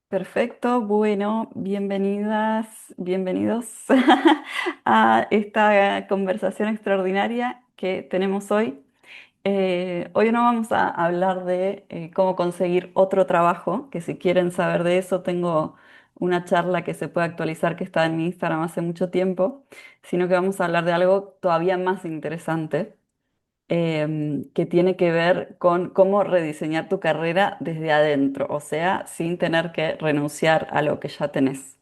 Perfecto, bueno, bienvenidas, bienvenidos a esta conversación extraordinaria que tenemos hoy. Hoy no vamos a hablar de cómo conseguir otro trabajo, que si quieren saber de eso tengo una charla que se puede actualizar que está en mi Instagram hace mucho tiempo, sino que vamos a hablar de algo todavía más interesante que tiene que ver con cómo rediseñar tu carrera desde adentro, o sea, sin tener que renunciar a lo que ya tenés.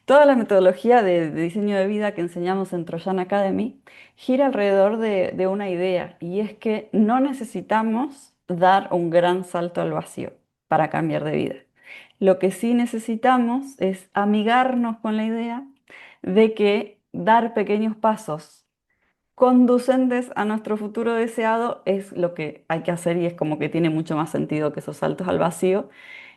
Toda la metodología de diseño de vida que enseñamos en Trojan Academy gira alrededor de una idea, y es que no necesitamos dar un gran salto al vacío para cambiar de vida. Lo que sí necesitamos es amigarnos con la idea de que dar pequeños pasos conducentes a nuestro futuro deseado es lo que hay que hacer, y es como que tiene mucho más sentido que esos saltos al vacío.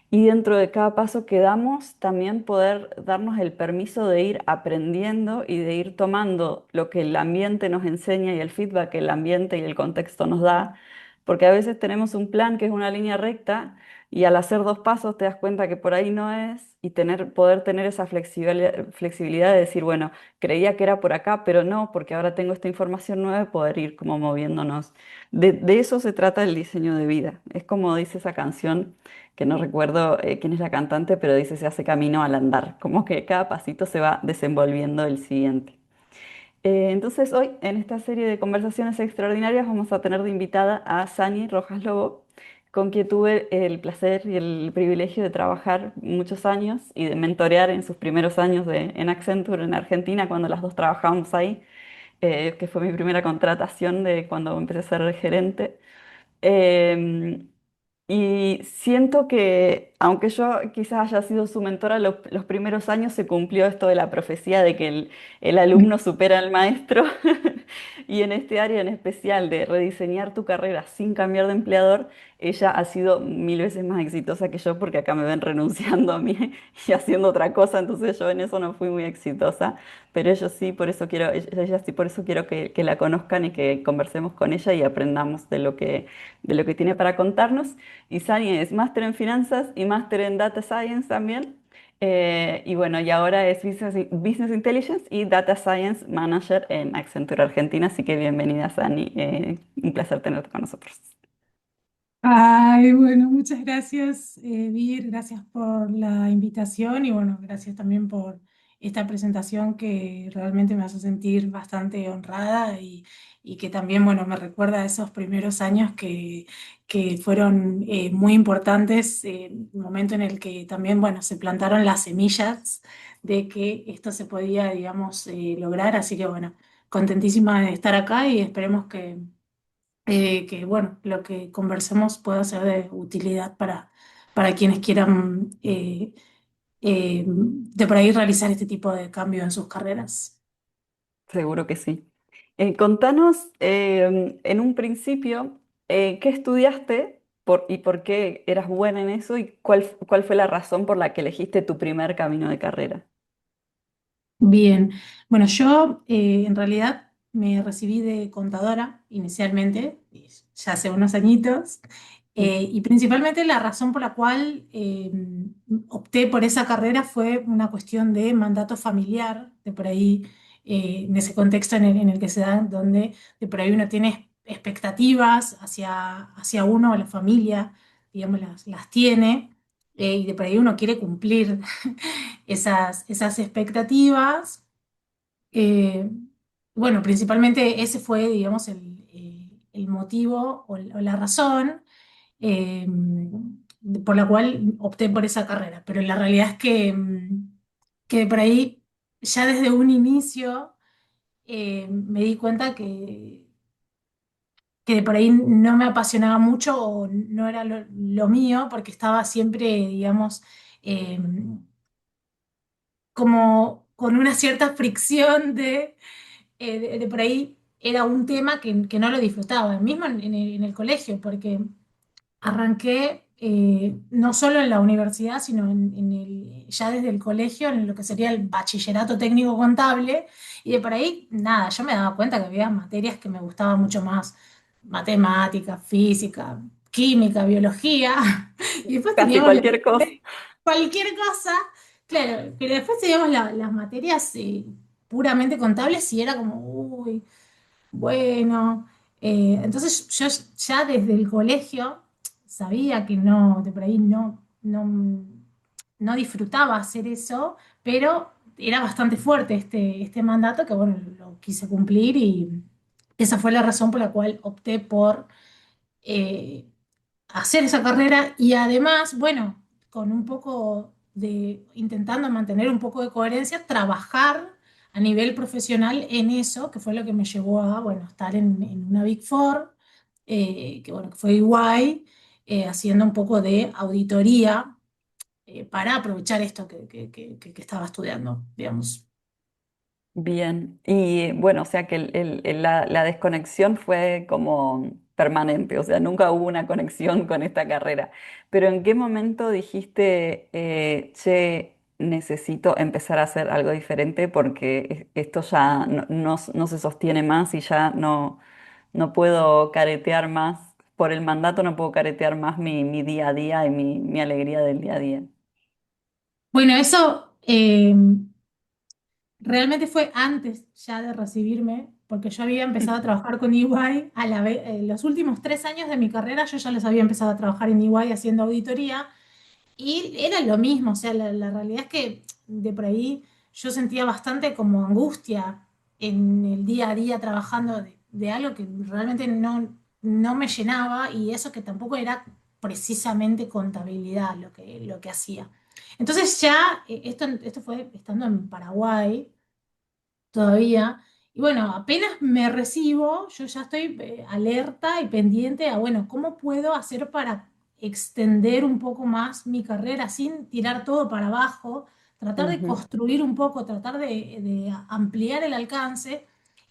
Y dentro de cada paso que damos, también poder darnos el permiso de ir aprendiendo y de ir tomando lo que el ambiente nos enseña y el feedback que el ambiente y el contexto nos da, porque a veces tenemos un plan que es una línea recta y al hacer dos pasos te das cuenta que por ahí no es, y poder tener esa flexibilidad de decir, bueno, creía que era por acá, pero no, porque ahora tengo esta información nueva, y poder ir como moviéndonos. De eso se trata el diseño de vida. Es como dice esa canción, que no recuerdo quién es la cantante, pero dice se hace camino al andar, como que cada pasito se va desenvolviendo el siguiente. Entonces hoy en esta serie de conversaciones extraordinarias vamos a tener de invitada a Sani Rojas Lobo, con quien tuve el placer y el privilegio de trabajar muchos años y de mentorear en sus primeros años en Accenture en Argentina, cuando las dos trabajábamos ahí, que fue mi primera contratación de cuando empecé a ser gerente. Em, y siento que, aunque yo quizás haya sido su mentora los primeros años, se cumplió esto de la profecía de que el alumno supera al maestro. Y en este área en especial de rediseñar tu carrera sin cambiar de empleador, ella ha sido mil veces más exitosa que yo, porque acá me ven renunciando a mí y haciendo otra cosa, entonces yo en eso no fui muy exitosa. Pero ellos sí, por eso quiero, ella sí, por eso quiero que la conozcan y que conversemos con ella y aprendamos de lo que tiene para contarnos. Y Sani es máster en finanzas y máster en data science también. Y bueno, y ahora es Business Intelligence y Data Science Manager en Accenture Argentina. Así que bienvenida, Sani. Un placer tenerte con nosotros. Ay, bueno, muchas gracias, Vir, gracias por la invitación y bueno, gracias también por esta presentación que realmente me hace sentir bastante honrada y que también, bueno, me recuerda a esos primeros años que fueron muy importantes, el momento en el que también, bueno, se plantaron las semillas de que esto se podía, digamos, lograr, así que bueno, contentísima de estar acá y esperemos que bueno, lo que conversemos pueda ser de utilidad para quienes quieran de por ahí realizar este tipo de cambio en sus carreras. Seguro que sí. Contanos, en un principio, ¿qué estudiaste y por qué eras buena en eso, y cuál fue la razón por la que elegiste tu primer camino de carrera? Bien, bueno, yo en realidad me recibí de contadora inicialmente, ya hace unos añitos, y principalmente la razón por la cual opté por esa carrera fue una cuestión de mandato familiar, de por ahí, en ese contexto en el que se da, donde de por ahí uno tiene expectativas hacia uno o la familia, digamos, las tiene, y de por ahí uno quiere cumplir esas expectativas. Eh, bueno, principalmente ese fue, digamos, el motivo o la razón eh, por la cual opté por esa carrera. Pero la realidad es que por ahí, ya desde un inicio, me di cuenta que de por ahí no me apasionaba mucho o no era lo mío, porque estaba siempre, digamos, eh, como con una cierta fricción de por ahí era un tema que no lo disfrutaba, mismo en el colegio, porque arranqué no solo en la universidad, sino ya desde el colegio, en lo que sería el bachillerato técnico contable, y de por ahí, nada, yo me daba cuenta que había materias que me gustaban mucho más, matemática, física, química, biología, y después Casi teníamos cualquier cosa. cualquier cosa. Claro, pero después teníamos las materias puramente contables y era como, uy, bueno. Entonces yo ya desde el colegio sabía que no, de por ahí no disfrutaba hacer eso, pero era bastante fuerte este mandato que, bueno, lo quise cumplir y esa fue la razón por la cual opté por eh, hacer esa carrera y además, bueno, con un poco de, intentando mantener un poco de coherencia, trabajar a nivel profesional en eso, que fue lo que me llevó a, bueno, estar en una Big Four, que bueno, que fue EY, haciendo un poco de auditoría para aprovechar esto que estaba estudiando, digamos. Bien, y bueno, o sea que la desconexión fue como permanente, o sea, nunca hubo una conexión con esta carrera. Pero ¿en qué momento dijiste, che, necesito empezar a hacer algo diferente porque esto ya no se sostiene más y ya no puedo caretear más, por el mandato no puedo caretear más mi día a día y mi alegría del día a día? Bueno, eso realmente fue antes ya de recibirme, porque yo había empezado a trabajar con EY a la vez, los últimos 3 años de mi carrera yo ya los había empezado a trabajar en EY haciendo auditoría y era lo mismo, o sea, la realidad es que de por ahí yo sentía bastante como angustia en el día a día trabajando de algo que realmente no me llenaba y eso que tampoco era precisamente contabilidad lo que hacía. Entonces ya, esto fue estando en Paraguay todavía. Y bueno, apenas me recibo, yo ya estoy alerta y pendiente a, bueno, ¿cómo puedo hacer para extender un poco más mi carrera sin tirar todo para abajo? Tratar de Ujú. construir un poco, tratar de ampliar el alcance.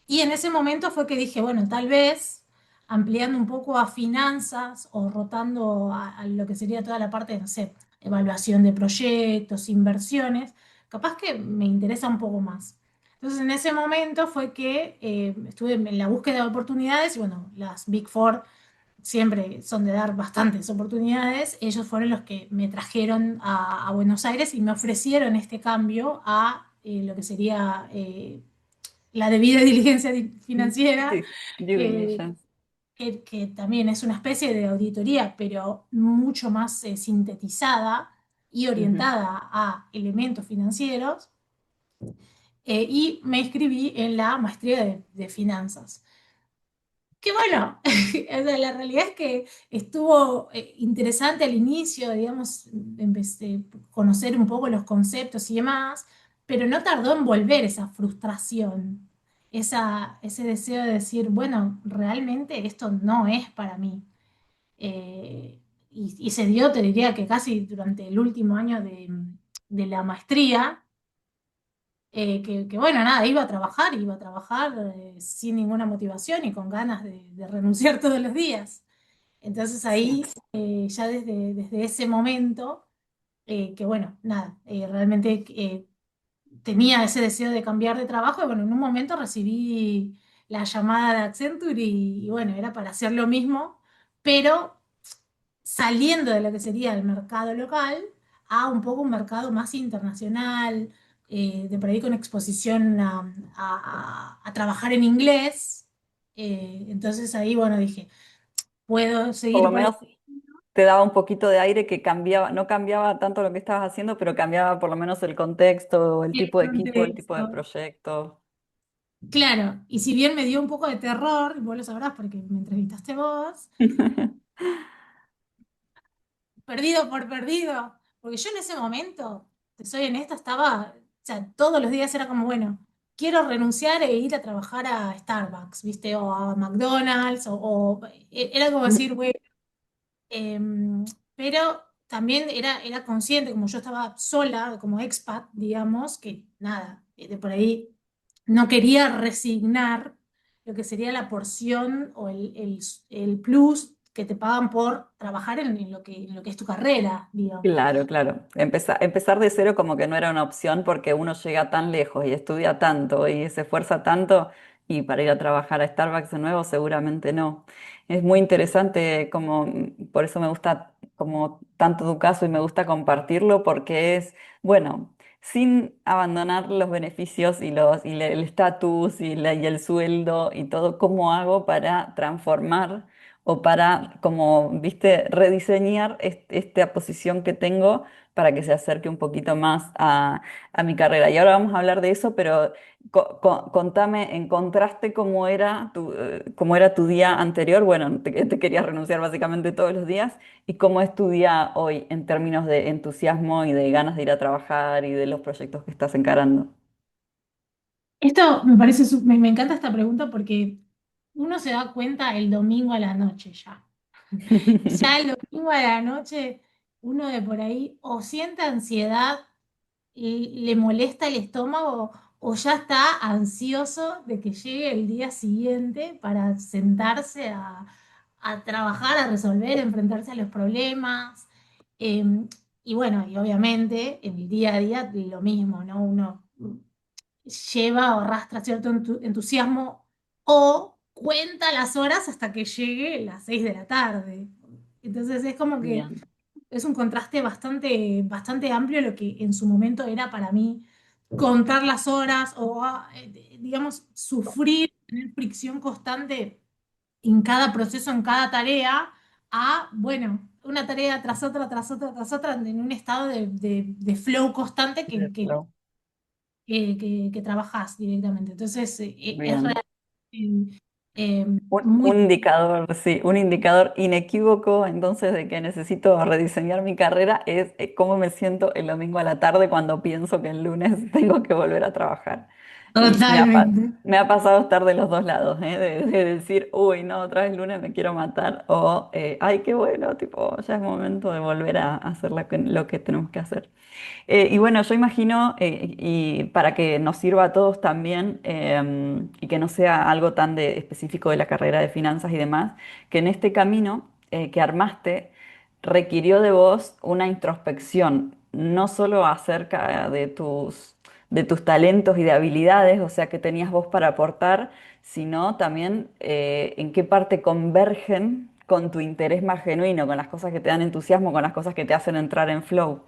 Y en ese momento fue que dije, bueno, tal vez ampliando un poco a finanzas o rotando a lo que sería toda la parte de, no sé, evaluación de proyectos, inversiones, capaz que me interesa un poco más. Entonces, en ese momento fue que estuve en la búsqueda de oportunidades y bueno, las Big Four siempre son de dar bastantes oportunidades. Ellos fueron los que me trajeron a Buenos Aires y me ofrecieron este cambio a lo que sería la debida diligencia financiera, Sí, due eh, diligence. que también es una especie de auditoría, pero mucho más sintetizada y Ujú. orientada a elementos financieros y me inscribí en la maestría de finanzas. Que bueno, o sea, la realidad es que estuvo interesante al inicio, digamos, empecé a conocer un poco los conceptos y demás, pero no tardó en volver esa frustración, ese deseo de decir, bueno, realmente esto no es para mí. Y se dio, te diría que casi durante el último año de la maestría que, bueno, nada, iba a trabajar sin ninguna motivación y con ganas de renunciar todos los días. Entonces Sí. ahí, ya desde ese momento, que bueno, nada, realmente tenía ese deseo de cambiar de trabajo y bueno, en un momento recibí la llamada de Accenture y bueno, era para hacer lo mismo, pero saliendo de lo que sería el mercado local a un poco un mercado más internacional, de por ahí con exposición a trabajar en inglés. Entonces ahí, bueno, dije, puedo Por seguir lo por menos este te daba un poquito de aire que cambiaba, no cambiaba tanto lo que estabas haciendo, pero cambiaba por lo menos el contexto, el tipo de equipo, el tipo de contexto. proyecto. Claro, y si bien me dio un poco de terror, y vos lo sabrás porque me entrevistaste vos, perdido por perdido, porque yo en ese momento, te soy honesta, estaba, o sea, todos los días era como, bueno, quiero renunciar e ir a trabajar a Starbucks, ¿viste? O a McDonald's, era como decir, bueno, em, pero también era consciente, como yo estaba sola, como expat, digamos, que nada, de por ahí no quería resignar lo que sería la porción o el plus que te pagan por trabajar en lo que es tu carrera, digamos. Claro, claro. Empezar de cero como que no era una opción porque uno llega tan lejos y estudia tanto y se esfuerza tanto y para ir a trabajar a Starbucks de nuevo seguramente no. Es muy interesante como, por eso me gusta como tanto tu caso y me gusta compartirlo porque es, bueno, sin abandonar los beneficios el estatus y el sueldo y todo, ¿cómo hago para transformar o para, como, viste, rediseñar esta posición que tengo para que se acerque un poquito más a mi carrera? Y ahora vamos a hablar de eso, pero contame en contraste cómo era tu día anterior. Bueno, te querías renunciar básicamente todos los días. ¿Y cómo es tu día hoy en términos de entusiasmo y de ganas de ir a trabajar y de los proyectos que estás encarando? Esto me parece, me encanta esta pregunta porque uno se da cuenta el domingo a la noche ya. Ya el domingo a la noche, uno de por ahí o siente ansiedad y le molesta el estómago o ya está ansioso de que llegue el día siguiente para sentarse a trabajar, a resolver, a enfrentarse a los problemas. Eh, y bueno, y obviamente en el día a día lo mismo, ¿no? Uno lleva o arrastra cierto entusiasmo o cuenta las horas hasta que llegue las 6 de la tarde. Entonces es como que Bien, es un contraste bastante amplio lo que en su momento era para mí contar las horas o, digamos, sufrir, tener fricción constante en cada proceso, en cada tarea, a, bueno, una tarea tras otra, tras otra, tras otra, en un estado de flow constante pero que trabajas directamente. Entonces, es bien. realmente eh, Un muy indicador, sí, un indicador inequívoco entonces de que necesito rediseñar mi carrera es cómo me siento el domingo a la tarde cuando pienso que el lunes tengo que volver a trabajar. Y totalmente. me ha pasado estar de los dos lados, ¿eh? De decir, uy, no, otra vez lunes me quiero matar, o, ay, qué bueno, tipo, ya es momento de volver a hacer lo que tenemos que hacer. Y bueno, yo imagino, y para que nos sirva a todos también, y que no sea algo tan específico de la carrera de finanzas y demás, que en este camino que armaste requirió de vos una introspección, no solo acerca de tus talentos y de habilidades, o sea, que tenías vos para aportar, sino también en qué parte convergen con tu interés más genuino, con las cosas que te dan entusiasmo, con las cosas que te hacen entrar en flow.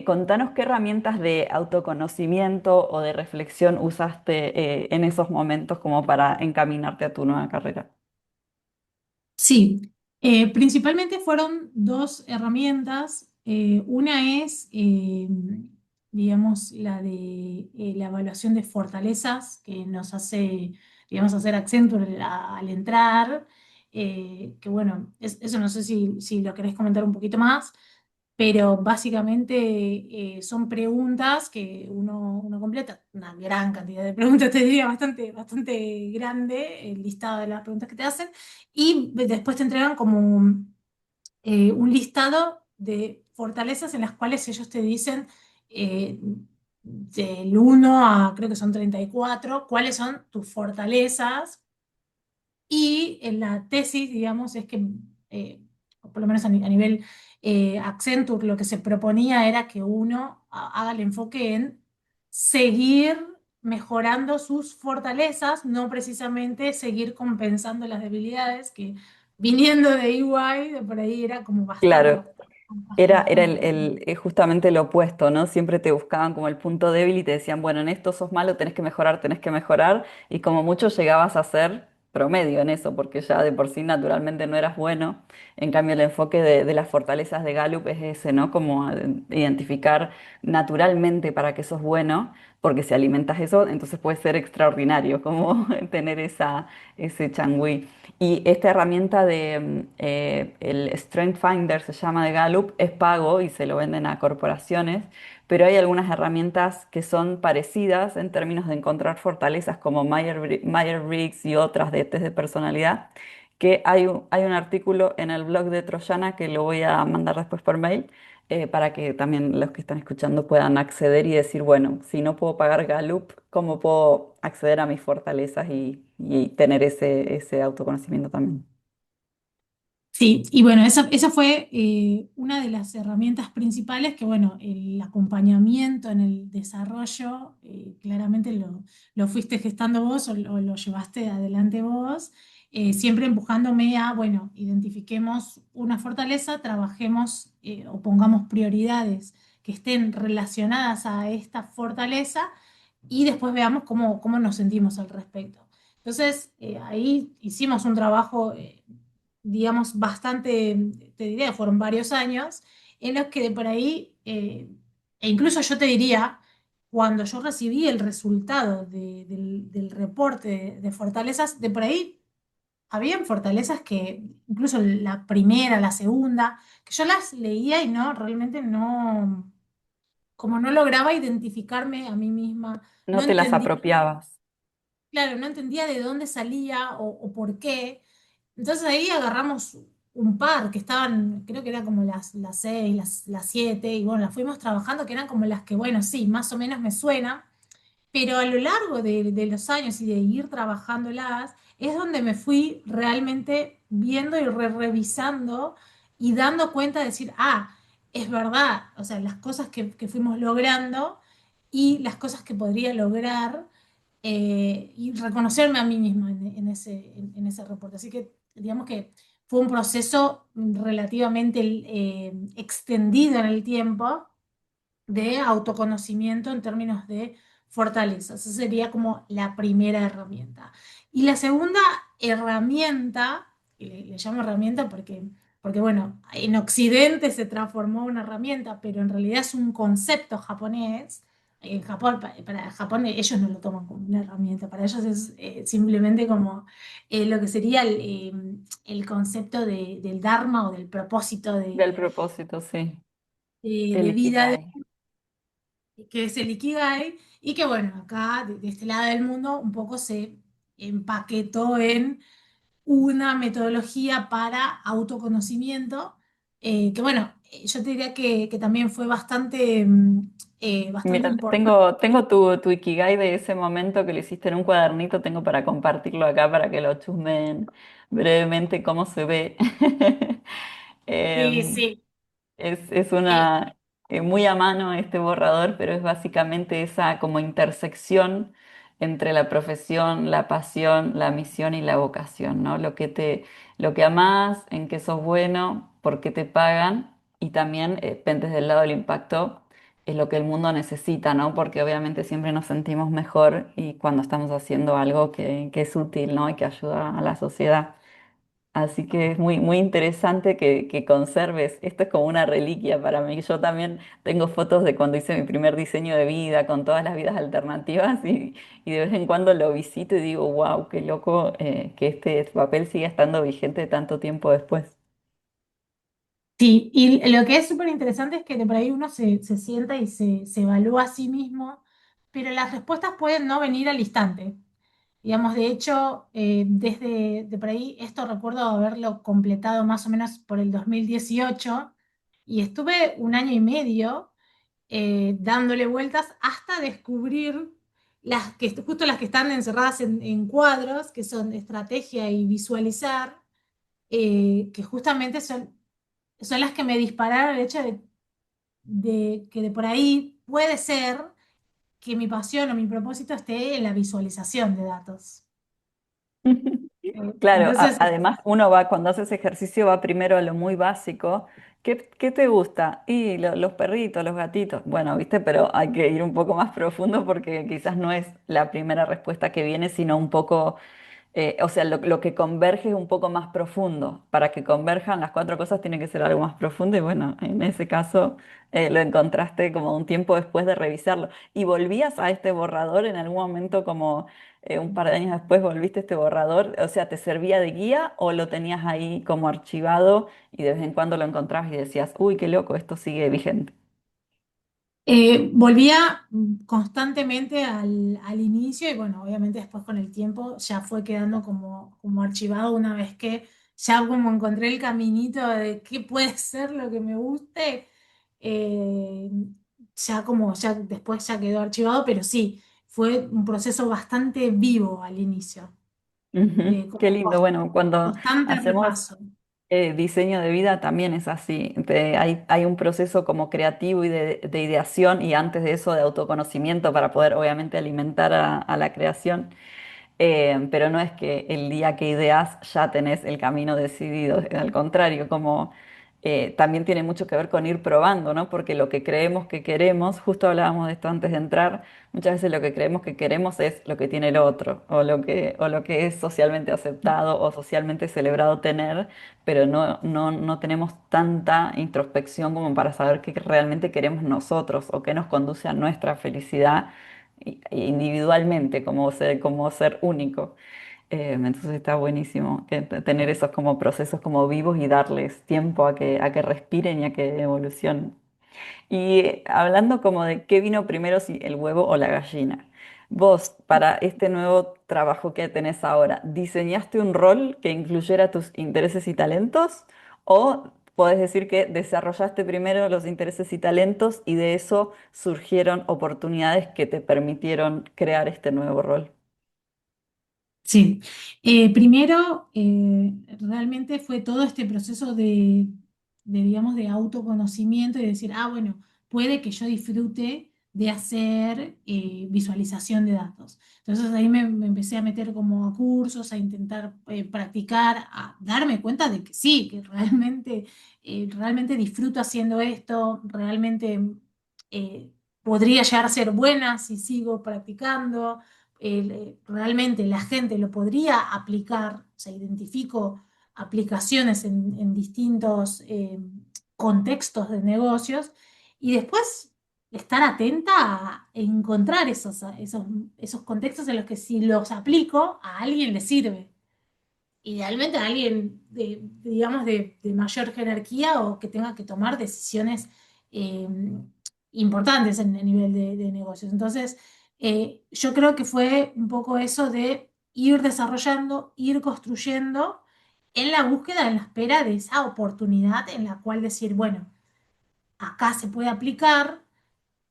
Contanos qué herramientas de autoconocimiento o de reflexión usaste en esos momentos como para encaminarte a tu nueva carrera. Sí, principalmente fueron dos herramientas. Una es, digamos, la de la evaluación de fortalezas que nos hace, digamos, hacer Accenture al entrar. Que bueno, eso no sé si lo querés comentar un poquito más, pero básicamente son preguntas que uno completa, una gran cantidad de preguntas, te diría bastante grande el listado de las preguntas que te hacen, y después te entregan como un listado de fortalezas en las cuales ellos te dicen del 1 a creo que son 34 cuáles son tus fortalezas y en la tesis, digamos, es que, por lo menos a nivel Accenture, lo que se proponía era que uno haga el enfoque en seguir mejorando sus fortalezas, no precisamente seguir compensando las debilidades, que viniendo de EY, de por ahí era como Claro, era bastante. justamente lo opuesto, ¿no? Siempre te buscaban como el punto débil y te decían, bueno, en esto sos malo, tenés que mejorar, y como mucho llegabas a ser promedio en eso, porque ya de por sí naturalmente no eras bueno. En cambio, el enfoque de las fortalezas de Gallup es ese, ¿no? Como identificar naturalmente para qué sos bueno, porque si alimentas eso, entonces puede ser extraordinario, como tener ese changüí. Y esta herramienta el Strength Finder se llama de Gallup, es pago y se lo venden a corporaciones, pero hay algunas herramientas que son parecidas en términos de encontrar fortalezas como Myers-Briggs y otras de test de personalidad, que hay un artículo en el blog de Troyana que lo voy a mandar después por mail, para que también los que están escuchando puedan acceder y decir, bueno, si no puedo pagar Gallup, ¿cómo puedo acceder a mis fortalezas y tener ese autoconocimiento también? Sí, y bueno, esa fue una de las herramientas principales que, bueno, el acompañamiento en el desarrollo, claramente lo fuiste gestando vos o lo llevaste adelante vos. siempre empujándome a, bueno, identifiquemos una fortaleza, trabajemos o pongamos prioridades que estén relacionadas a esta fortaleza y después veamos cómo nos sentimos al respecto. Entonces, ahí hicimos un trabajo, digamos, bastante, te diría, fueron varios años, en los que de por ahí, e incluso yo te diría, cuando yo recibí el resultado del reporte de fortalezas, de por ahí habían fortalezas que, incluso la primera, la segunda, que yo las leía y no, realmente no, como no lograba identificarme a mí misma, no No te las entendía, apropiabas. claro, no entendía de dónde salía o por qué. Entonces ahí agarramos un par que estaban, creo que eran como las seis, las siete, y bueno, las fuimos trabajando, que eran como las que, bueno, sí, más o menos me suenan. Pero a lo largo de los años y de ir trabajándolas, es donde me fui realmente viendo y revisando y dando cuenta de decir, ah, es verdad, o sea, las cosas que fuimos logrando y las cosas que podría lograr y reconocerme a mí misma en ese reporte. Así que digamos que fue un proceso relativamente extendido en el tiempo de autoconocimiento en términos de fortalezas. Esa sería como la primera herramienta. Y la segunda herramienta, y le llamo herramienta porque, bueno, en Occidente se transformó en una herramienta, pero en realidad es un concepto japonés. En Japón, para Japón ellos no lo toman como una herramienta, para ellos es simplemente como lo que sería el concepto del Dharma o del propósito Del propósito, sí. El de vida Ikigai. que es el Ikigai, y que bueno, acá de este lado del mundo un poco se empaquetó en una metodología para autoconocimiento, que bueno, yo te diría que también fue bastante, bastante Mira, importante. tengo tu Ikigai de ese momento que lo hiciste en un cuadernito, tengo para compartirlo acá para que lo chusmen brevemente cómo se ve. Sí, Em, sí. es Eh, una muy a mano este borrador, pero es básicamente esa como intersección entre la profesión, la pasión, la misión y la vocación, ¿no? Lo que amás, en qué sos bueno, por qué te pagan y también desde el lado del impacto es lo que el mundo necesita, ¿no? Porque obviamente siempre nos sentimos mejor y cuando estamos haciendo algo que es útil, ¿no? Y que ayuda a la sociedad. Así que es muy, muy interesante que conserves. Esto es como una reliquia para mí. Yo también tengo fotos de cuando hice mi primer diseño de vida con todas las vidas alternativas y de vez en cuando lo visito y digo, wow, qué loco que este papel siga estando vigente tanto tiempo después. sí, y lo que es súper interesante es que de por ahí uno se sienta y se evalúa a sí mismo, pero las respuestas pueden no venir al instante. Digamos, de hecho, desde de por ahí, esto recuerdo haberlo completado más o menos por el 2018 y estuve un año y medio dándole vueltas hasta descubrir justo las que están encerradas en cuadros, que son estrategia y visualizar, que justamente son las que me dispararon el hecho de que de por ahí puede ser que mi pasión o mi propósito esté en la visualización de datos. Claro, Entonces, además uno va, cuando hace ese ejercicio, va primero a lo muy básico. ¿Qué te gusta? Y los perritos, los gatitos. Bueno, viste, pero hay que ir un poco más profundo porque quizás no es la primera respuesta que viene, sino un poco o sea, lo que converge es un poco más profundo. Para que converjan las cuatro cosas tiene que ser algo más profundo y bueno, en ese caso lo encontraste como un tiempo después de revisarlo. ¿Y volvías a este borrador en algún momento como un par de años después volviste a este borrador? O sea, ¿te servía de guía o lo tenías ahí como archivado y de vez en cuando lo encontrabas y decías, uy, qué loco, esto sigue vigente? volvía constantemente al inicio y bueno, obviamente después con el tiempo ya fue quedando como archivado una vez que ya como encontré el caminito de qué puede ser lo que me guste, eh, ya después ya quedó archivado, pero sí, fue un proceso bastante vivo al inicio, de Ujú, qué como lindo. Bueno, cuando constante hacemos repaso. diseño de vida también es así. Hay un proceso como creativo y de ideación y antes de eso de autoconocimiento para poder obviamente alimentar a la creación. Pero no es que el día que ideas ya tenés el camino decidido, al contrario, como también tiene mucho que ver con ir probando, ¿no? Porque lo que creemos que queremos, justo hablábamos de esto antes de entrar, muchas veces lo que creemos que queremos es lo que tiene el otro, o lo que es socialmente aceptado o socialmente celebrado tener, pero no tenemos tanta introspección como para saber qué realmente queremos nosotros o qué nos conduce a nuestra felicidad individualmente, como ser único. Entonces está buenísimo tener esos como procesos como vivos y darles tiempo a que respiren y a que evolucionen. Y hablando como de qué vino primero, si el huevo o la gallina. Vos, para este nuevo trabajo que tenés ahora, ¿diseñaste un rol que incluyera tus intereses y talentos? ¿O podés decir que desarrollaste primero los intereses y talentos y de eso surgieron oportunidades que te permitieron crear este nuevo rol? Sí. Primero, realmente fue todo este proceso digamos, de autoconocimiento y decir, ah, bueno, puede que yo disfrute de hacer visualización de datos. Entonces ahí me empecé a meter como a cursos, a intentar practicar, a darme cuenta de que sí, que realmente disfruto haciendo esto, realmente eh, podría llegar a ser buena si sigo practicando. Realmente la gente lo podría aplicar, o sea, identifico aplicaciones en distintos contextos de negocios y después estar atenta a encontrar esos contextos en los que si los aplico a alguien le sirve. Idealmente a alguien digamos, de mayor jerarquía o que tenga que tomar decisiones eh, importantes en el nivel de negocios. Entonces, yo creo que fue un poco eso de ir desarrollando, ir construyendo en la búsqueda, en la espera de esa oportunidad en la cual decir, bueno, acá se puede aplicar,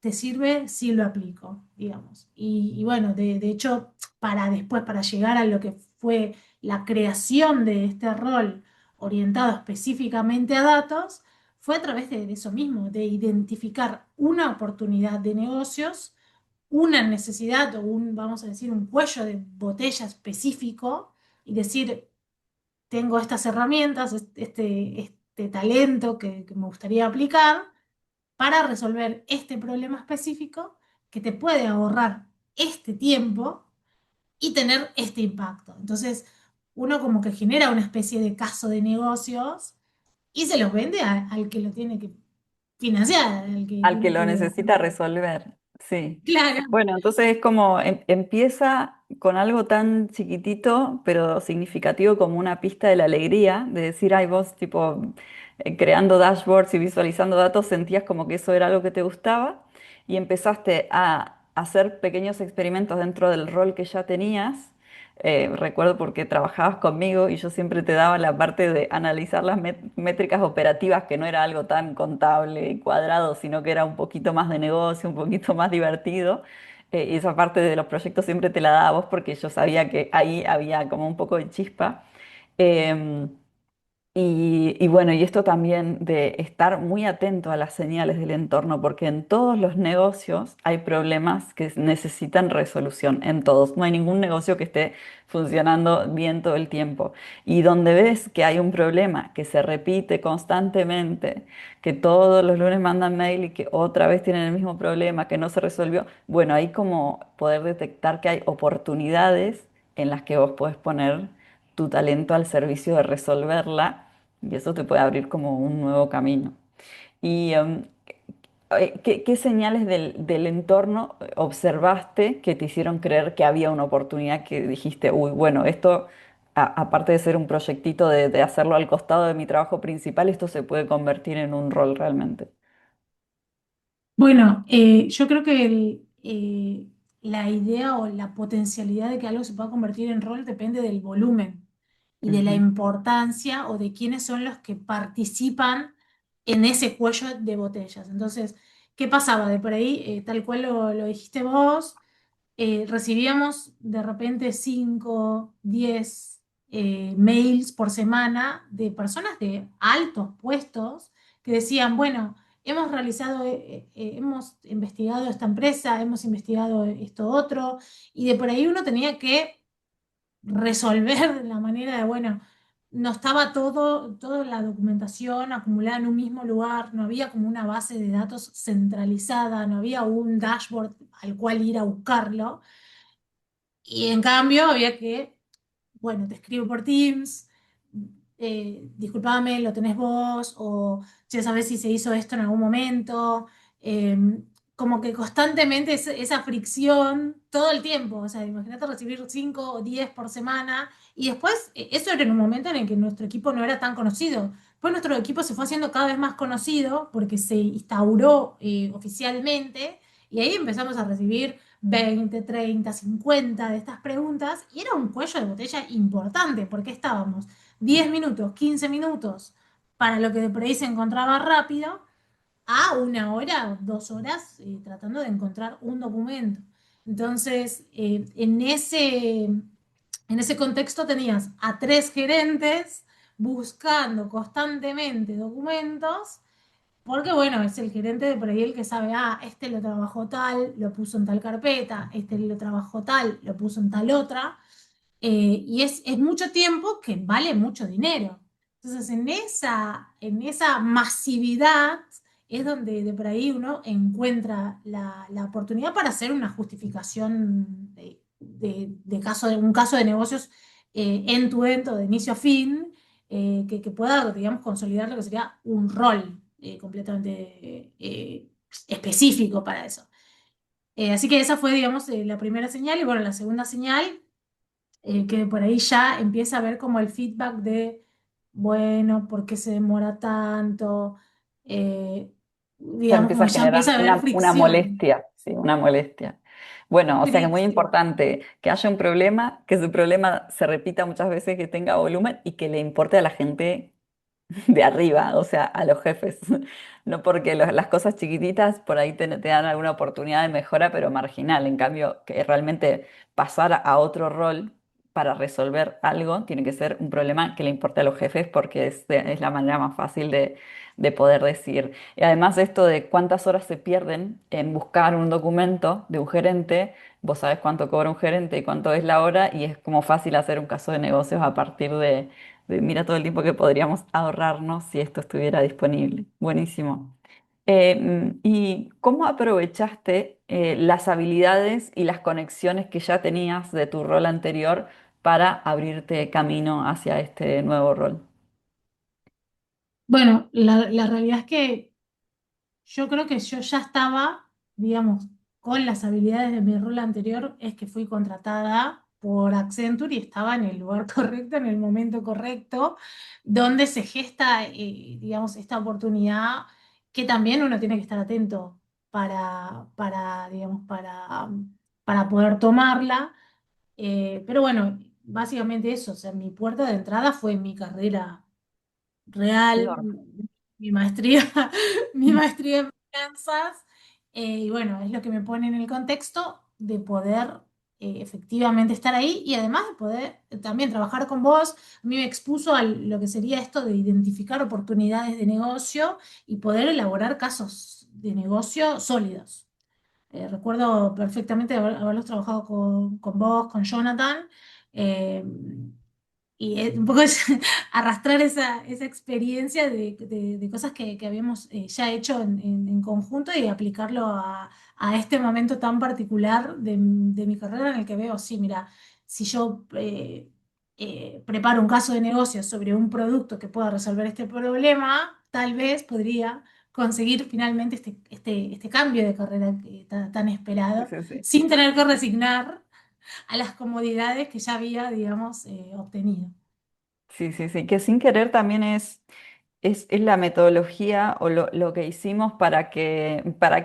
te sirve si lo aplico, digamos. Y bueno, de hecho, para después, para llegar a lo que fue la creación de este rol orientado específicamente a datos, fue a través de eso mismo, de identificar una oportunidad de negocios, una necesidad o vamos a decir, un cuello de botella específico y decir, tengo estas herramientas, este talento que me gustaría aplicar para resolver este problema específico que te puede ahorrar este tiempo y tener este impacto. Entonces, uno como que genera una especie de caso de negocios y se los vende al que lo tiene que financiar, al que Al que tiene lo que... necesita resolver, sí. Claro. Bueno, entonces es como empieza con algo tan chiquitito, pero significativo como una pista de la alegría, de decir, ay, vos tipo creando dashboards y visualizando datos, sentías como que eso era algo que te gustaba y empezaste a hacer pequeños experimentos dentro del rol que ya tenías. Recuerdo porque trabajabas conmigo y yo siempre te daba la parte de analizar las métricas operativas, que no era algo tan contable y cuadrado, sino que era un poquito más de negocio, un poquito más divertido. Y esa parte de los proyectos siempre te la daba a vos porque yo sabía que ahí había como un poco de chispa. Em, y bueno, y esto también de estar muy atento a las señales del entorno, porque en todos los negocios hay problemas que necesitan resolución, en todos. No hay ningún negocio que esté funcionando bien todo el tiempo. Y donde ves que hay un problema que se repite constantemente, que todos los lunes mandan mail y que otra vez tienen el mismo problema, que no se resolvió, bueno, ahí como poder detectar que hay oportunidades en las que vos podés poner tu talento al servicio de resolverla y eso te puede abrir como un nuevo camino. Y ¿qué señales del entorno observaste que te hicieron creer que había una oportunidad que dijiste, uy, bueno, esto, aparte de ser un proyectito de hacerlo al costado de mi trabajo principal, esto se puede convertir en un rol realmente? Bueno, yo creo que la idea o la potencialidad de que algo se pueda convertir en rol depende del volumen y de la Ujú. importancia o de quiénes son los que participan en ese cuello de botellas. Entonces, ¿qué pasaba? De por ahí, tal cual lo dijiste vos, recibíamos de repente 5, 10 mails por semana de personas de altos puestos que decían, bueno, hemos investigado esta empresa, hemos investigado esto otro, y de por ahí uno tenía que resolver de la manera de, bueno, no estaba toda la documentación acumulada en un mismo lugar, no había como una base de datos centralizada, no había un dashboard al cual ir a buscarlo. Y en cambio había que, bueno, te escribo por Teams, disculpame, lo tenés vos, o ya sabés si se hizo esto en algún momento. eh, Como que constantemente esa fricción todo el tiempo. O sea, imagínate recibir 5 o 10 por semana. Y después, eso era en un momento en el que nuestro equipo no era tan conocido. Después nuestro equipo se fue haciendo cada vez más conocido porque se instauró oficialmente y ahí empezamos a recibir 20, 30, 50 de estas preguntas y era un cuello de botella importante porque estábamos 10 minutos, 15 minutos para lo que por ahí se encontraba rápido a 1 hora, 2 horas tratando de encontrar un documento. Entonces, en ese contexto tenías a 3 gerentes buscando constantemente documentos porque bueno, es el gerente de por ahí el que sabe, este lo trabajó tal, lo puso en tal carpeta, este lo trabajó tal, lo puso en tal otra, y es mucho tiempo que vale mucho dinero. Entonces, en esa masividad es donde de por ahí uno encuentra la oportunidad para hacer una justificación de un caso de negocios end-to-end o de inicio a fin, que pueda, digamos, consolidar lo que sería un rol completamente específico para eso. Así que esa fue, digamos, la primera señal. Y bueno, la segunda señal que por ahí ya empieza a ver como el feedback de, bueno, ¿por qué se demora tanto? Ya Digamos, empieza como a ya generar empieza a haber una fricción. molestia, sí, una molestia. Bueno, o sea que es muy Fricción. importante que haya un problema, que su problema se repita muchas veces, que tenga volumen y que le importe a la gente de arriba, o sea, a los jefes. No porque las cosas chiquititas por ahí te dan alguna oportunidad de mejora, pero marginal. En cambio, que realmente pasar a otro rol para resolver algo tiene que ser un problema que le importe a los jefes porque es la manera más fácil de poder decir. Y además esto de cuántas horas se pierden en buscar un documento de un gerente, vos sabés cuánto cobra un gerente y cuánto es la hora y es como fácil hacer un caso de negocios a partir de mira todo el tiempo que podríamos ahorrarnos si esto estuviera disponible. Buenísimo. ¿Y cómo aprovechaste las habilidades y las conexiones que ya tenías de tu rol anterior para abrirte camino hacia este nuevo rol? Bueno, la realidad es que yo creo que yo ya estaba, digamos, con las habilidades de mi rol anterior, es que fui contratada por Accenture y estaba en el lugar correcto, en el momento correcto, donde se gesta, digamos, esta oportunidad que también uno tiene que estar atento digamos, para poder tomarla. Pero bueno, básicamente eso, o sea, mi puerta de entrada fue mi carrera real, Claro. mi maestría, mi maestría en finanzas, y bueno, es lo que me pone en el contexto de poder efectivamente estar ahí y además de poder también trabajar con vos. A mí me expuso a lo que sería esto de identificar oportunidades de negocio y poder elaborar casos de negocio sólidos. Recuerdo perfectamente haberlos trabajado con vos, con Jonathan. eh, y un poco es arrastrar esa experiencia de cosas que habíamos ya hecho en conjunto y aplicarlo a este momento tan particular de mi carrera en el que veo, sí, mira, si yo preparo un caso de negocio sobre un producto que pueda resolver este problema, tal vez podría conseguir finalmente este cambio de carrera tan Sí, esperado, sí, sí. sin tener que resignar a las comodidades que ya había, digamos, obtenido. Sí, sí, sí, que sin querer también es la metodología o lo que hicimos para que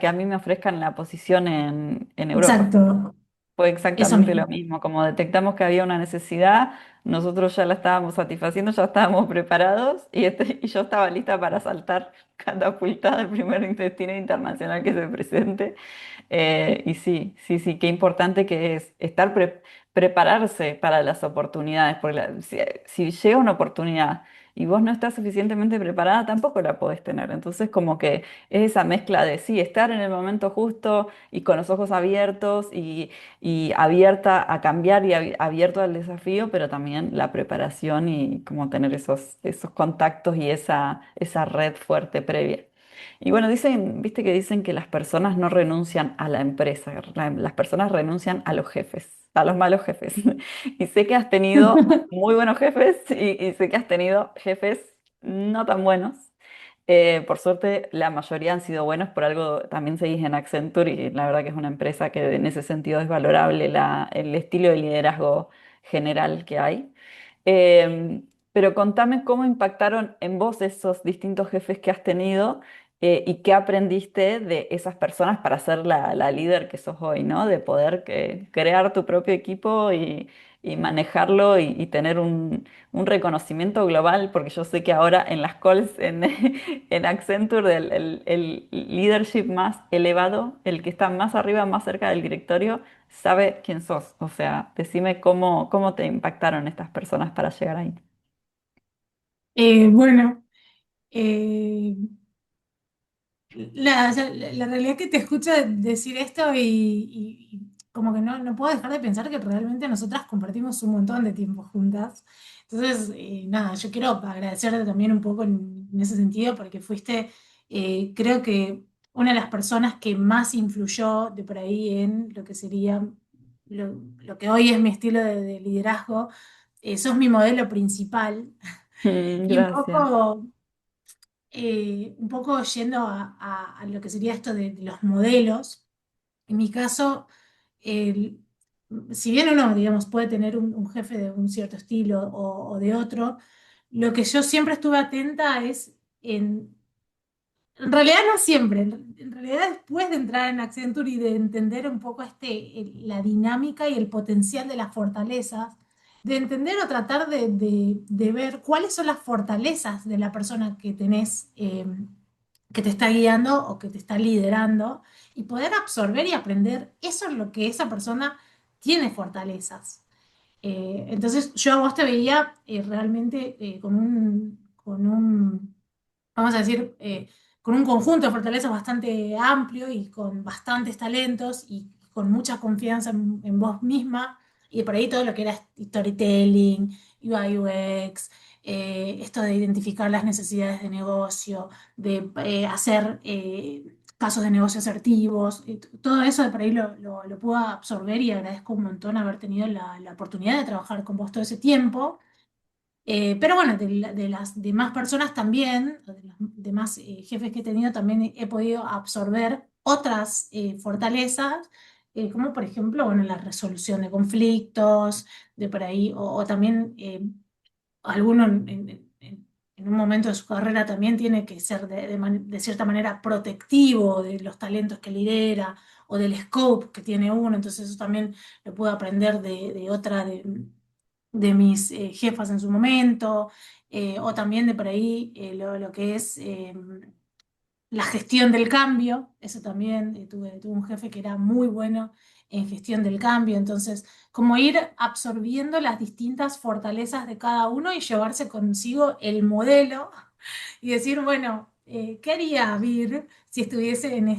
a mí me ofrezcan la posición en Europa. Exacto, Fue eso exactamente lo mismo. mismo, como detectamos que había una necesidad, nosotros ya la estábamos satisfaciendo, ya estábamos preparados y yo estaba lista para saltar catapultada al primer destino internacional que se presente. Y sí, sí, sí, qué importante que es prepararse para las oportunidades, porque si llega una oportunidad y vos no estás suficientemente preparada, tampoco la podés tener. Entonces, como que es esa mezcla de sí, estar en el momento justo y con los ojos abiertos y abierta a cambiar y abierto al desafío, pero también la preparación y como tener esos contactos y esa red fuerte previa. Y bueno, viste que dicen que las personas no renuncian a la empresa, las personas renuncian a los jefes, a los malos jefes. Y sé que has tenido muy buenos jefes y sé que has tenido jefes no tan buenos. Por suerte, la mayoría han sido buenos, por algo también seguís en Accenture y la verdad que es una empresa que en ese sentido es valorable el estilo de liderazgo general que hay. Pero contame cómo impactaron en vos esos distintos jefes que has tenido y qué aprendiste de esas personas para ser la líder que sos hoy, ¿no? De poder crear tu propio equipo y manejarlo y tener un reconocimiento global, porque yo sé que ahora en las calls en Accenture el leadership más elevado, el que está más arriba, más cerca del directorio, sabe quién sos. O sea, decime cómo te impactaron estas personas para llegar ahí. Bueno, eh, la realidad es que te escucho decir esto y como que no puedo dejar de pensar que realmente nosotras compartimos un montón de tiempo juntas. Entonces, nada, yo quiero agradecerte también un poco en ese sentido porque fuiste, creo que una de las personas que más influyó de por ahí en lo que sería lo que hoy es mi estilo de liderazgo. Sos mi modelo principal y Gracias. un poco yendo a lo que sería esto de los modelos. En mi caso, el- si bien uno, digamos, puede tener un jefe de un cierto estilo o de otro, lo que yo siempre estuve atenta es en realidad no siempre, en realidad después de entrar en Accenture y de entender un poco la dinámica y el potencial de las fortalezas, de entender o tratar de ver cuáles son las fortalezas de la persona que tenés, que te está guiando o que te está liderando, y poder absorber y aprender eso es lo que esa persona tiene fortalezas. Entonces yo a vos te veía realmente vamos a decir, con un conjunto de fortalezas bastante amplio y con bastantes talentos y con mucha confianza en vos misma. Y por ahí todo lo que era storytelling, UI, UX, esto de identificar las necesidades de negocio, de hacer casos de negocio asertivos, todo eso de por ahí lo puedo absorber y agradezco un montón haber tenido la oportunidad de trabajar con vos todo ese tiempo. Pero bueno, de las demás personas también, o de los demás jefes que he tenido, también he podido absorber otras fortalezas, como por ejemplo, bueno, la resolución de conflictos, de por ahí, o también alguno en un momento de su carrera también tiene que ser de cierta manera protectivo de los talentos que lidera o del scope que tiene uno, entonces eso también lo puedo aprender de otra de mis jefas en su momento, o también de por ahí lo que es la gestión del cambio. Eso también, tuve un jefe que era muy bueno en gestión del cambio, entonces como ir absorbiendo las distintas fortalezas de cada uno y llevarse consigo el modelo y decir, bueno, ¿qué haría Vir si estuviese en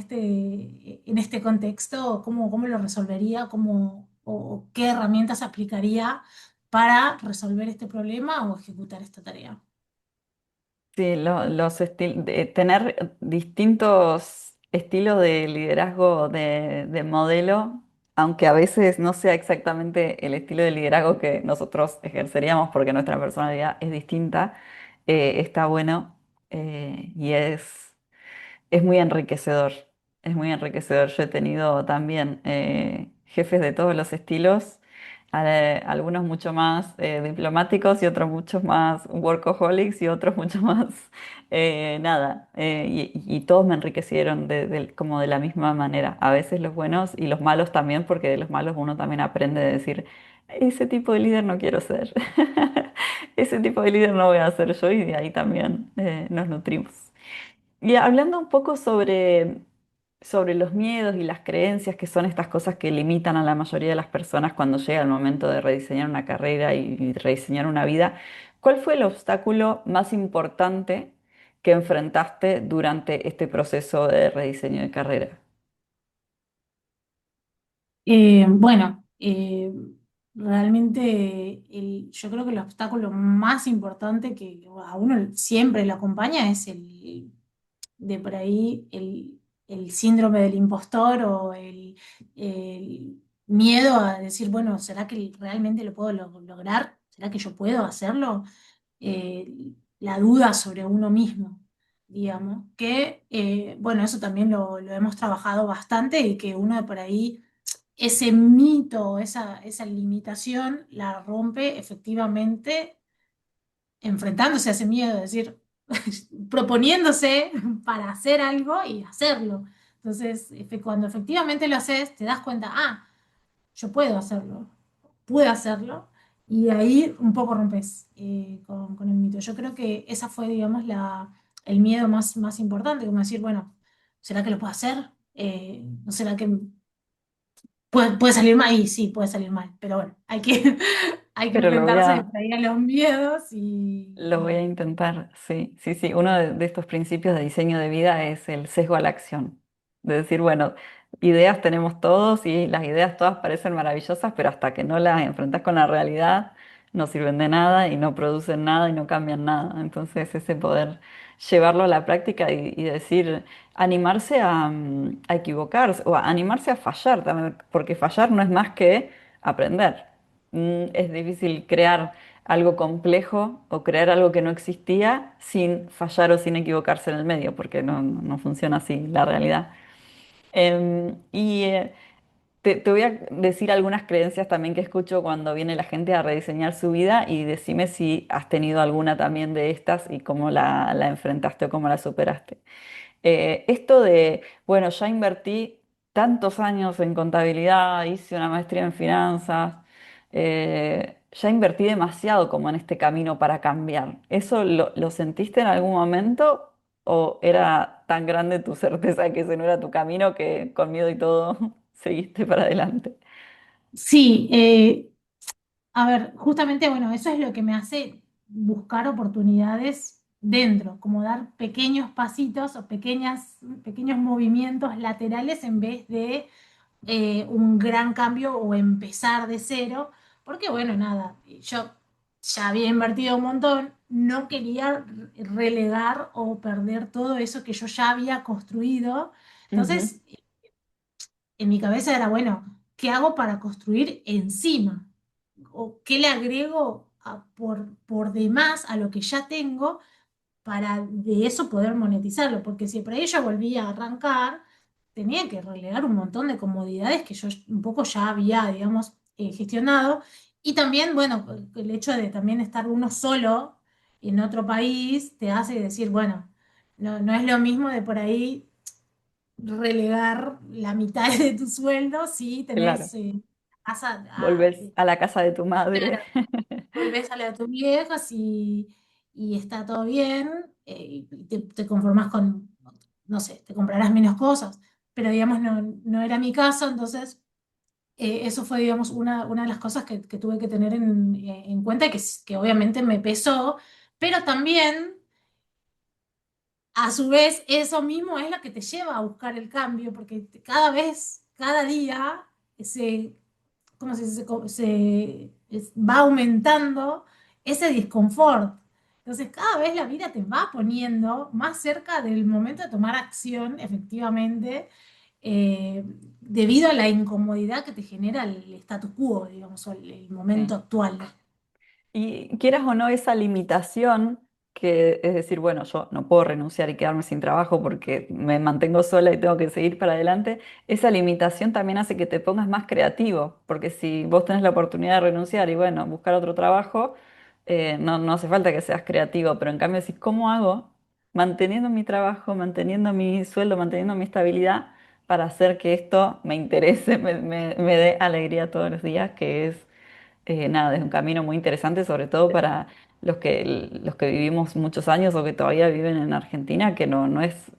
este contexto? ¿Cómo lo resolvería? O qué herramientas aplicaría para resolver este problema o ejecutar esta tarea? Sí, tener distintos estilos de liderazgo de modelo, aunque a veces no sea exactamente el estilo de liderazgo que nosotros ejerceríamos porque nuestra personalidad es distinta, está bueno y es muy enriquecedor, es muy enriquecedor. Yo he tenido también jefes de todos los estilos, algunos mucho más diplomáticos y otros mucho más workaholics y otros mucho más nada. Y todos me enriquecieron como de la misma manera. A veces los buenos y los malos también, porque de los malos uno también aprende a decir, ese tipo de líder no quiero ser. Ese tipo de líder no voy a ser yo y de ahí también nos nutrimos. Y hablando un poco sobre los miedos y las creencias, que son estas cosas que limitan a la mayoría de las personas cuando llega el momento de rediseñar una carrera y rediseñar una vida, ¿Cuál fue el obstáculo más importante que enfrentaste durante este proceso de rediseño de carrera? Bueno, realmente yo creo que el obstáculo más importante que a uno siempre le acompaña es de por ahí el síndrome del impostor o el miedo a decir, bueno, ¿será que realmente lo puedo lograr? ¿Será que yo puedo hacerlo? La duda sobre uno mismo, digamos, que, bueno, eso también lo hemos trabajado bastante y que uno de por ahí ese mito, esa limitación la rompe efectivamente enfrentándose a ese miedo, es decir, proponiéndose para hacer algo y hacerlo. Entonces, cuando efectivamente lo haces, te das cuenta, ah, yo puedo hacerlo, pude hacerlo, y ahí un poco rompes con el mito. Yo creo que esa fue, digamos, el miedo más importante, como decir, bueno, ¿será que lo puedo hacer? ¿No será que puede salir mal? Y sí, puede salir mal, pero bueno, hay que Pero enfrentarse por ahí a los miedos y, lo voy a intentar, sí, sí, sí. Uno de estos principios de diseño de vida es el sesgo a la acción. De decir, bueno, ideas tenemos todos y las ideas todas parecen maravillosas, pero hasta que no las enfrentas con la realidad, no sirven de nada y no producen nada y no cambian nada. Entonces, ese poder llevarlo a la práctica y decir, animarse a equivocarse o a animarse a fallar también, porque fallar no es más que aprender. Es difícil crear algo complejo o crear algo que no existía sin fallar o sin equivocarse en el medio, porque no funciona así la realidad. Te voy a decir algunas creencias también que escucho cuando viene la gente a rediseñar su vida y decime si has tenido alguna también de estas y cómo la enfrentaste o cómo la superaste. Esto de, bueno, ya invertí tantos años en contabilidad, hice una maestría en finanzas, ya invertí demasiado como en este camino para cambiar. ¿Eso lo sentiste en algún momento o era tan grande tu certeza de que ese no era tu camino que con miedo y todo seguiste para adelante? sí, a ver, justamente, bueno, eso es lo que me hace buscar oportunidades dentro, como dar pequeños pasitos o pequeños movimientos laterales en vez de un gran cambio o empezar de cero, porque bueno, nada, yo ya había invertido un montón, no quería relegar o perder todo eso que yo ya había construido. Ujú, Entonces, en mi cabeza era, bueno, ¿qué hago para construir encima? ¿O qué le agrego por demás a lo que ya tengo para de eso poder monetizarlo? Porque si por ahí yo volvía a arrancar, tenía que relegar un montón de comodidades que yo un poco ya había, digamos, gestionado. Y también, bueno, el hecho de también estar uno solo en otro país te hace decir, bueno, no es lo mismo de por ahí relegar la mitad de tu sueldo si claro, tenés casa, volvés a la casa de tu madre. claro, volvés a la de tus viejas y está todo bien, y te conformás con, no sé, te comprarás menos cosas, pero digamos no era mi caso, entonces eso fue, digamos, una de las cosas que tuve que tener en cuenta y que obviamente me pesó, pero también a su vez, eso mismo es lo que te lleva a buscar el cambio, porque cada vez, cada día, se, ¿cómo se dice? Va aumentando ese disconfort. Entonces, cada vez la vida te va poniendo más cerca del momento de tomar acción, efectivamente, debido a la incomodidad que te genera el status quo, digamos, o el momento Sí. actual. Y quieras o no, esa limitación, que es decir, bueno, yo no puedo renunciar y quedarme sin trabajo porque me mantengo sola y tengo que seguir para adelante, esa limitación también hace que te pongas más creativo, porque si vos tenés la oportunidad de renunciar y bueno, buscar otro trabajo, no hace falta que seas creativo, pero en cambio decís, ¿cómo hago? Manteniendo mi trabajo, manteniendo mi sueldo, manteniendo mi estabilidad, para hacer que esto me interese, me dé alegría todos los días, que es nada, es un camino muy interesante, sobre todo para los que vivimos muchos años o que todavía viven en Argentina, que no es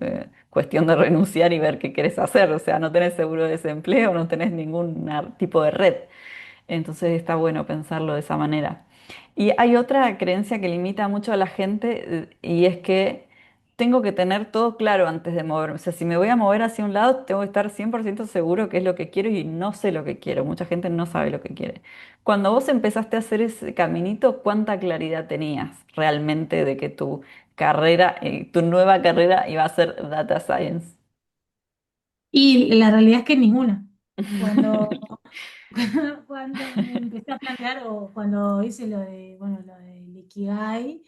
cuestión de renunciar y ver qué querés hacer, o sea, no tenés seguro de desempleo, no tenés ningún tipo de red. Entonces está bueno pensarlo de esa manera. Y hay otra creencia que limita mucho a la gente y es que tengo que tener todo claro antes de moverme. O sea, si me voy a mover hacia un lado, tengo que estar 100% seguro qué es lo que quiero y no sé lo que quiero. Mucha gente no sabe lo que quiere. Cuando vos empezaste a hacer ese caminito, ¿cuánta claridad tenías realmente de que tu carrera, tu nueva carrera iba a ser Data Science? Y la realidad es que ninguna. Cuando, cuando me empecé a plantear o cuando hice lo de, bueno, lo del Ikigai,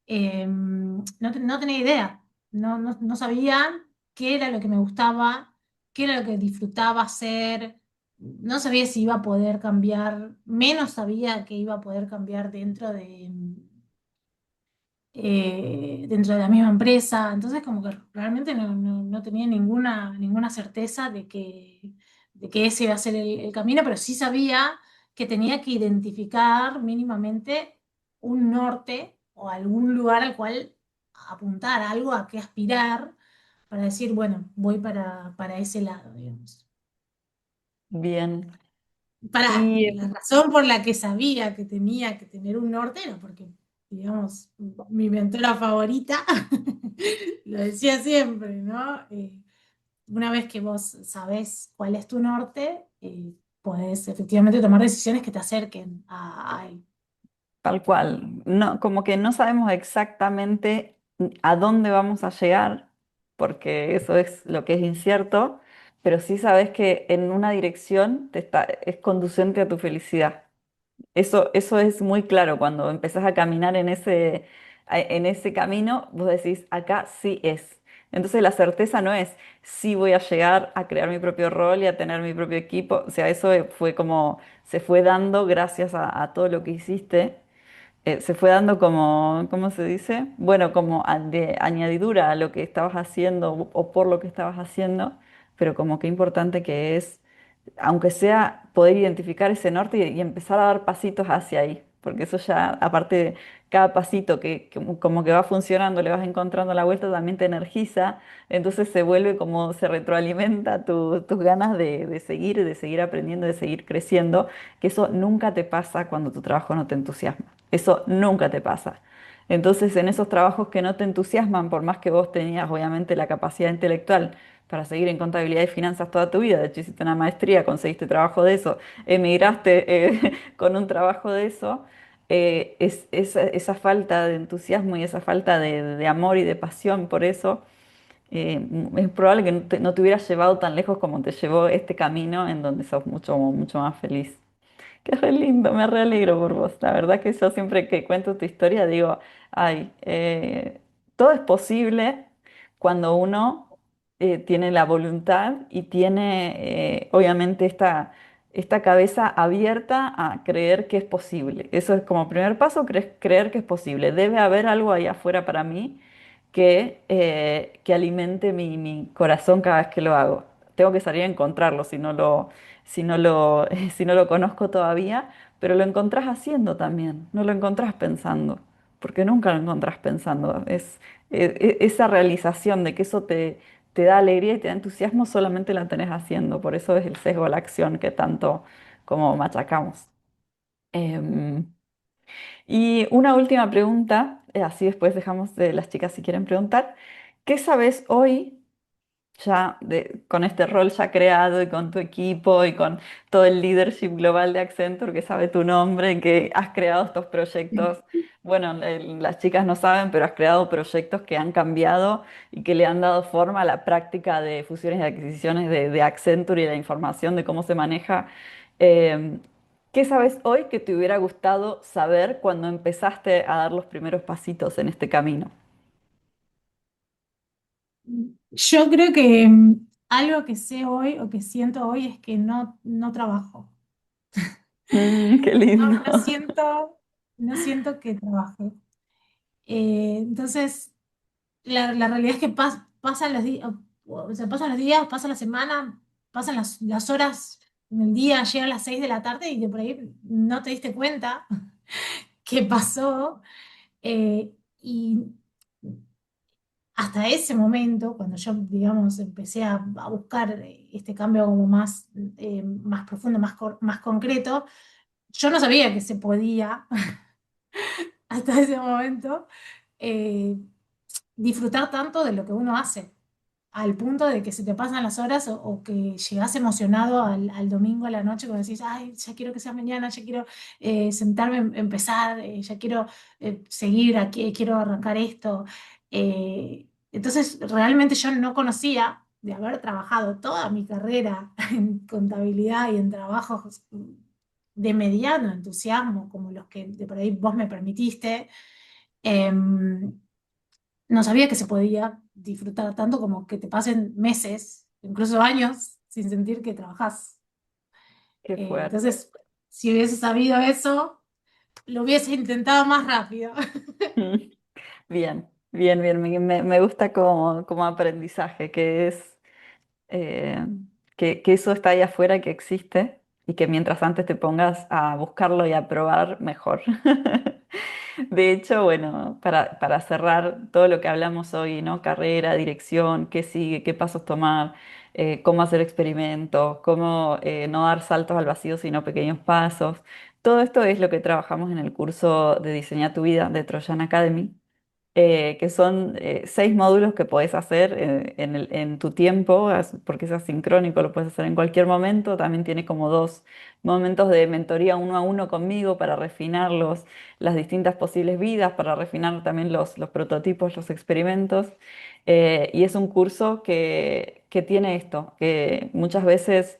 no tenía idea. No sabía qué era lo que me gustaba, qué era lo que disfrutaba hacer. No sabía si iba a poder cambiar, menos sabía que iba a poder cambiar dentro de la misma empresa. Entonces, como que realmente no tenía ninguna certeza de que ese iba a ser el camino, pero sí sabía que tenía que identificar mínimamente un norte o algún lugar al cual apuntar, algo a qué aspirar, para decir, bueno, voy para ese lado, digamos. Bien. Y La razón por la que sabía que tenía que tener un norte era porque, digamos, mi mentora favorita lo decía siempre, ¿no? Una vez que vos sabés cuál es tu norte, podés efectivamente tomar decisiones que te acerquen a él. tal cual. No, como que no sabemos exactamente a dónde vamos a llegar, porque eso es lo que es incierto, pero sí sabes que en una dirección es conducente a tu felicidad. Eso es muy claro cuando empezás a caminar en ese camino, vos decís, acá sí es. Entonces la certeza no es si voy a llegar a crear mi propio rol y a tener mi propio equipo. O sea, eso fue como se fue dando gracias a todo lo que hiciste. Se fue dando como, ¿cómo se dice? Bueno, como de añadidura a lo que estabas haciendo o por lo que estabas haciendo, pero como qué importante que es aunque sea poder identificar ese norte y empezar a dar pasitos hacia ahí, porque eso ya, aparte, cada pasito que como que va funcionando, le vas encontrando la vuelta, también te energiza, entonces se vuelve como se retroalimenta tus ganas de seguir aprendiendo, de seguir creciendo, que eso nunca te pasa cuando tu trabajo no te entusiasma, eso nunca te pasa. Entonces, en esos trabajos que no te entusiasman, por más que vos tenías obviamente la capacidad intelectual para seguir en contabilidad y finanzas toda tu vida, de hecho hiciste una maestría, conseguiste trabajo de eso, emigraste con un trabajo de eso, esa falta de entusiasmo y esa falta de amor y de pasión por eso, es probable que no te hubieras llevado tan lejos como te llevó este camino en donde sos mucho, mucho más feliz. Qué re lindo, me re alegro por vos. La verdad que yo siempre que cuento tu historia digo, ay, todo es posible cuando uno tiene la voluntad y tiene obviamente esta cabeza abierta a creer que es posible. Eso es como primer paso, creer que es posible. Debe haber algo ahí afuera para mí que alimente mi corazón cada vez que lo hago. Tengo que salir a encontrarlo si no lo, si no lo conozco todavía, pero lo encontrás haciendo también, no lo encontrás pensando, porque nunca lo encontrás pensando. Esa realización de que eso te da alegría y te da entusiasmo solamente la tenés haciendo, por eso es el sesgo a la acción que tanto como machacamos. Em, y una última pregunta, así después dejamos de las chicas si quieren preguntar. ¿Qué sabes hoy ya con este rol ya creado y con tu equipo y con todo el leadership global de Accenture que sabe tu nombre, que has creado estos proyectos? Bueno, las chicas no saben, pero has creado proyectos que han cambiado y que le han dado forma a la práctica de fusiones y adquisiciones de Accenture y la información de cómo se maneja. Em, ¿Qué sabes hoy que te hubiera gustado saber cuando empezaste a dar los primeros pasitos en este camino? Yo creo que algo que sé hoy o que siento hoy es que no trabajo. Qué No, lindo. no siento que trabaje. Entonces, la realidad es que pasan los días, o sea, pasan los días, pasa la semana, pasan las horas en el día, llega a las 6 de la tarde y de por ahí no te diste cuenta qué pasó. Y hasta ese momento, cuando yo, digamos, empecé a buscar este cambio como más profundo, más concreto, yo no sabía que se podía. hasta ese momento, eh, disfrutar tanto de lo que uno hace, al punto de que se te pasan las horas o que llegás emocionado al domingo a la noche cuando decís, ay, ya quiero que sea mañana, ya quiero sentarme, empezar, ya quiero seguir aquí, quiero arrancar esto. Entonces, realmente yo no conocía de haber trabajado toda mi carrera en contabilidad y en trabajos de mediano entusiasmo, como los que de por ahí vos me permitiste. em, no sabía que se podía disfrutar tanto como que te pasen meses, incluso años, sin sentir que trabajás. Qué fuerte. Entonces, si hubiese sabido eso, lo hubiese intentado más rápido. Bien, bien, bien. Me gusta como aprendizaje, que es eh, que eso está ahí afuera, que existe y que mientras antes te pongas a buscarlo y a probar, mejor. De hecho, bueno, para cerrar todo lo que hablamos hoy, ¿no? Carrera, dirección, qué sigue, qué pasos tomar, cómo hacer experimentos, cómo no dar saltos al vacío, sino pequeños pasos. Todo esto es lo que trabajamos en el curso de Diseña tu vida de Trojan Academy, que son 6 módulos que podés hacer en tu tiempo, porque es asincrónico, lo puedes hacer en cualquier momento. También tiene como 2 momentos de mentoría uno a uno conmigo para refinar las distintas posibles vidas, para refinar también los prototipos, los experimentos. Y es un curso que tiene esto, que muchas veces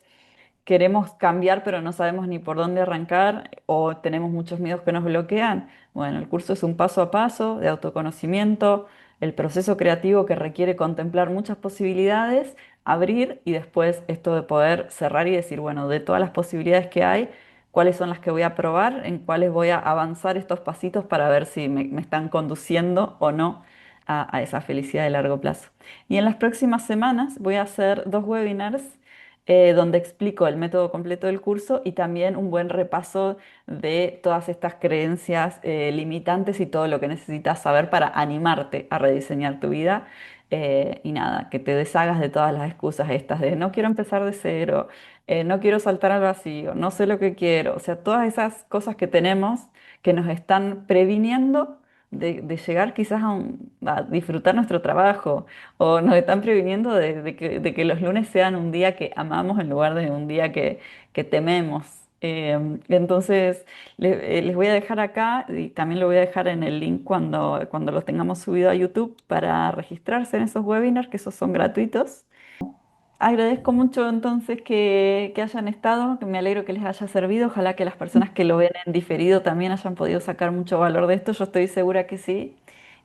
queremos cambiar, pero no sabemos ni por dónde arrancar o tenemos muchos miedos que nos bloquean. Bueno, el curso es un paso a paso de autoconocimiento, el proceso creativo que requiere contemplar muchas posibilidades, abrir y después esto de poder cerrar y decir, bueno, de todas las posibilidades que hay, cuáles son las que voy a probar, en cuáles voy a avanzar estos pasitos para ver si me están conduciendo o no a esa felicidad de largo plazo. Y en las próximas semanas voy a hacer 2 webinars donde explico el método completo del curso y también un buen repaso de todas estas creencias limitantes y todo lo que necesitas saber para animarte a rediseñar tu vida. Y nada, que te deshagas de todas las excusas estas de no quiero empezar de cero, no quiero saltar al vacío, no sé lo que quiero. O sea, todas esas cosas que tenemos que nos están previniendo de llegar quizás a disfrutar nuestro trabajo, o nos están previniendo de que los lunes sean un día que amamos en lugar de un día que tememos. Entonces, les voy a dejar acá y también lo voy a dejar en el link cuando los tengamos subido a YouTube para registrarse en esos webinars, que esos son gratuitos. Agradezco mucho entonces que hayan estado, que me alegro que les haya servido. Ojalá que las personas que lo ven en diferido también hayan podido sacar mucho valor de esto. Yo estoy segura que sí.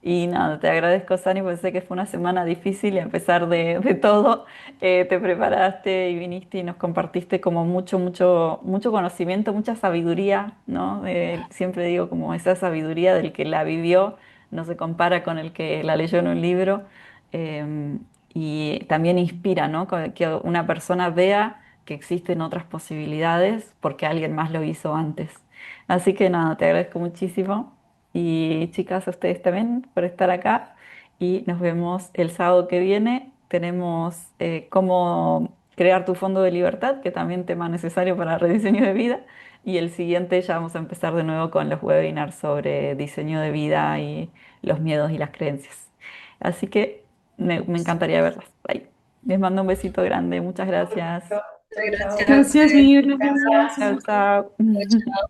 Y nada, te agradezco, Sani, porque sé que fue una semana difícil y a pesar de todo, te preparaste y viniste y nos compartiste como mucho, mucho, mucho conocimiento, mucha sabiduría, ¿no? Siempre digo como esa sabiduría del que la vivió no se compara con el que la leyó en un libro. Em, y también inspira, ¿no? Que una persona vea que existen otras posibilidades porque alguien más lo hizo antes. Así que nada, te agradezco muchísimo y chicas, a ustedes también por estar acá y nos vemos el sábado que viene. Tenemos cómo crear tu fondo de libertad, que también tema necesario para rediseño de vida. Y el siguiente ya vamos a empezar de nuevo con los webinars sobre diseño de vida y los miedos y las creencias. Así que me encantaría verlas. Bye. Les mando un besito grande. Muchas gracias. Muchas gracias a Gracias, ustedes. Miguel, nos vemos. Chao, chao.